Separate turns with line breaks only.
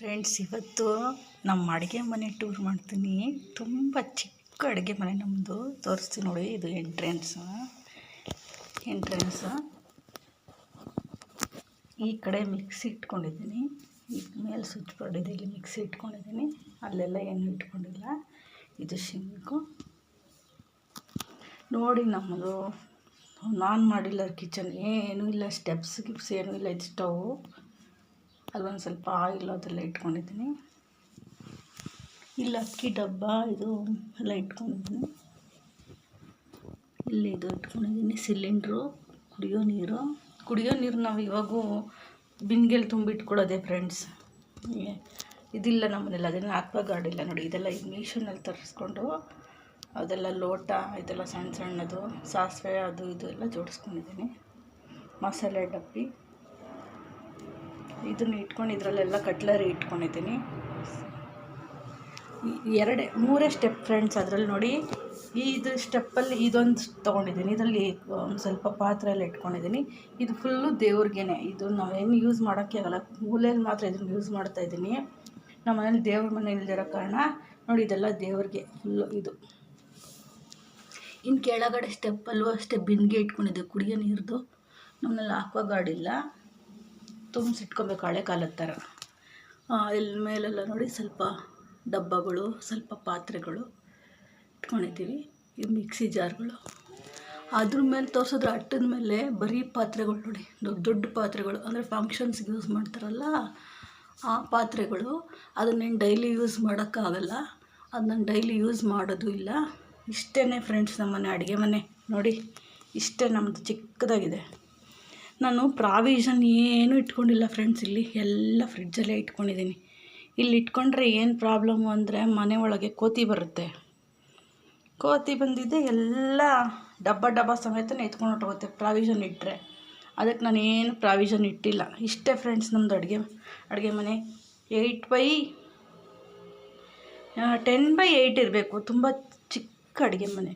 Friends, ಇವತ್ತು ನಮ್ಮ ಅಡುಗೆ ಮನೆ ಟೂರ್ ಮಾಡ್ತೀನಿ. ತುಂಬ ಚಿಕ್ಕ ಅಡುಗೆ ಮನೆ ನಮ್ಮದು. ತೋರಿಸ್ತೀನಿ ನೋಡಿ. ಇದು ಎಂಟ್ರೆನ್ಸು. ಈ ಕಡೆ ಮಿಕ್ಸಿ ಇಟ್ಕೊಂಡಿದ್ದೀನಿ. ಈಗ ಮೇಲೆ ಸ್ವಿಚ್ ಬೋರ್ಡ್ ಇದೆ, ಇಲ್ಲಿ ಮಿಕ್ಸಿ ಇಟ್ಕೊಂಡಿದ್ದೀನಿ. ಅಲ್ಲೆಲ್ಲ ಏನು ಇಟ್ಕೊಂಡಿಲ್ಲ. ಇದು ಶಿಂಕು ನೋಡಿ. ನಮ್ಮದು ನಾನು ಮಾಡಿಲ್ಲ ಕಿಚನ್, ಏನೂ ಇಲ್ಲ. ಸ್ಟೆಪ್ಸ್ ಗಿಪ್ಸ್ ಏನೂ ಇಲ್ಲ. ಇದು ಸ್ಟವ್. ಅಲ್ಲೊಂದು ಸ್ವಲ್ಪ ಆಯಿಲ್ ಅದೆಲ್ಲ ಇಟ್ಕೊಂಡಿದ್ದೀನಿ. ಇಲ್ಲಿ ಅಕ್ಕಿ ಡಬ್ಬ ಇದು ಎಲ್ಲ ಇಟ್ಕೊಂಡಿದ್ದೀನಿ. ಇಲ್ಲಿ ಇದು ಇಟ್ಕೊಂಡಿದ್ದೀನಿ. ಸಿಲಿಂಡ್ರು, ಕುಡಿಯೋ ನೀರು ನಾವು ಇವಾಗೂ ಬಿನ್ಗೆಲ್ಲಿ ತುಂಬಿಟ್ಕೊಳ್ಳೋದೆ ಫ್ರೆಂಡ್ಸ್. ಇದಿಲ್ಲ ನಮ್ಮನೆಲ್ಲ. ಅದನ್ನು ಆಕ್ವಾಗಾರ್ಡ್ ಇಲ್ಲ ನೋಡಿ. ಇದೆಲ್ಲ ಈಗ ಮೀಶೋನಲ್ಲಿ ತರಿಸ್ಕೊಂಡು ಅದೆಲ್ಲ ಲೋಟ ಇದೆಲ್ಲ ಸಣ್ಣದು ಸಾಸಿವೆ ಅದು ಇದು ಎಲ್ಲ ಜೋಡಿಸ್ಕೊಂಡಿದ್ದೀನಿ. ಮಸಾಲೆ ಡಬ್ಬಿ ಇದನ್ನು ಇಟ್ಕೊಂಡು ಇದರಲ್ಲೆಲ್ಲ ಕಟ್ಲರಿ ಇಟ್ಕೊಂಡಿದ್ದೀನಿ. ಮೂರೇ ಸ್ಟೆಪ್ ಫ್ರೆಂಡ್ಸ್. ಅದರಲ್ಲಿ ನೋಡಿ, ಇದು ಸ್ಟೆಪ್ಪಲ್ಲಿ ಇದೊಂದು ತೊಗೊಂಡಿದ್ದೀನಿ. ಇದರಲ್ಲಿ ಒಂದು ಸ್ವಲ್ಪ ಪಾತ್ರೆ ಎಲ್ಲ ಇಟ್ಕೊಂಡಿದ್ದೀನಿ. ಇದು ಫುಲ್ಲು ದೇವ್ರಿಗೇನೆ. ಇದು ನಾವೇನು ಯೂಸ್ ಮಾಡೋಕ್ಕೆ ಆಗಲ್ಲ. ಮೂಲೆಯಲ್ಲಿ ಮಾತ್ರ ಇದನ್ನು ಯೂಸ್ ಮಾಡ್ತಾಯಿದ್ದೀನಿ. ನಮ್ಮ ಮನೇಲಿ ದೇವ್ರ ಮನೆ ಇಲ್ದಿರೋ ಕಾರಣ ನೋಡಿ, ಇದೆಲ್ಲ ದೇವ್ರಿಗೆ ಫುಲ್ಲು. ಇದು ಇನ್ನು ಕೆಳಗಡೆ ಸ್ಟೆಪ್ಪಲ್ಲೂ ಅಷ್ಟೇ ಬಿಂದಿಗೆ ಇಟ್ಕೊಂಡಿದ್ದೆ ಕುಡಿಯೋ ನೀರ್ದು. ನಮ್ಮಲ್ಲಿ ಆಕ್ವಾಗಾರ್ಡ್ ಇಲ್ಲ, ತುಂಬಿಸಿಟ್ಕೊಬೇಕು ಹಳೆ ಕಾಲದ ಥರ. ಇಲ್ಲಿ ಮೇಲೆಲ್ಲ ನೋಡಿ ಸ್ವಲ್ಪ ಡಬ್ಬಗಳು, ಸ್ವಲ್ಪ ಪಾತ್ರೆಗಳು ಇಟ್ಕೊಂಡಿದ್ದೀವಿ. ಈ ಮಿಕ್ಸಿ ಜಾರ್ಗಳು. ಅದ್ರ ಮೇಲೆ ತೋರಿಸಿದ್ರೆ ಅಟ್ಟದ ಮೇಲೆ ಬರೀ ಪಾತ್ರೆಗಳು ನೋಡಿ. ದೊಡ್ಡ ಪಾತ್ರೆಗಳು, ಅಂದರೆ ಫಂಕ್ಷನ್ಸ್ಗೆ ಯೂಸ್ ಮಾಡ್ತಾರಲ್ಲ ಆ ಪಾತ್ರೆಗಳು. ಅದನ್ನೇನು ಡೈಲಿ ಯೂಸ್ ಮಾಡೋಕ್ಕಾಗಲ್ಲ. ಅದು ನಾನು ಡೈಲಿ ಯೂಸ್ ಮಾಡೋದು ಇಲ್ಲ. ಇಷ್ಟೇ ಫ್ರೆಂಡ್ಸ್ ನಮ್ಮನೆ ಅಡುಗೆ ಮನೆ ನೋಡಿ. ಇಷ್ಟೇ ನಮ್ಮದು, ಚಿಕ್ಕದಾಗಿದೆ. ನಾನು ಪ್ರಾವಿಷನ್ ಏನೂ ಇಟ್ಕೊಂಡಿಲ್ಲ ಫ್ರೆಂಡ್ಸ್. ಇಲ್ಲಿ ಎಲ್ಲ ಫ್ರಿಡ್ಜಲ್ಲೇ ಇಟ್ಕೊಂಡಿದ್ದೀನಿ. ಇಲ್ಲಿ ಇಟ್ಕೊಂಡ್ರೆ ಏನು ಪ್ರಾಬ್ಲಮ್ಮು ಅಂದರೆ, ಮನೆ ಒಳಗೆ ಕೋತಿ ಬರುತ್ತೆ. ಕೋತಿ ಬಂದಿದ್ದೆ ಎಲ್ಲ ಡಬ್ಬ ಸಮೇತನೇ ಎತ್ಕೊಂಡು ಹೊಟ್ಟೋಗುತ್ತೆ ಪ್ರಾವಿಷನ್ ಇಟ್ಟರೆ. ಅದಕ್ಕೆ ನಾನು ಏನು ಪ್ರಾವಿಷನ್ ಇಟ್ಟಿಲ್ಲ. ಇಷ್ಟೇ ಫ್ರೆಂಡ್ಸ್ ನಮ್ಮದು ಅಡುಗೆ ಮನೆ. 10x8 ಇರಬೇಕು. ತುಂಬ ಚಿಕ್ಕ ಅಡುಗೆ ಮನೆ.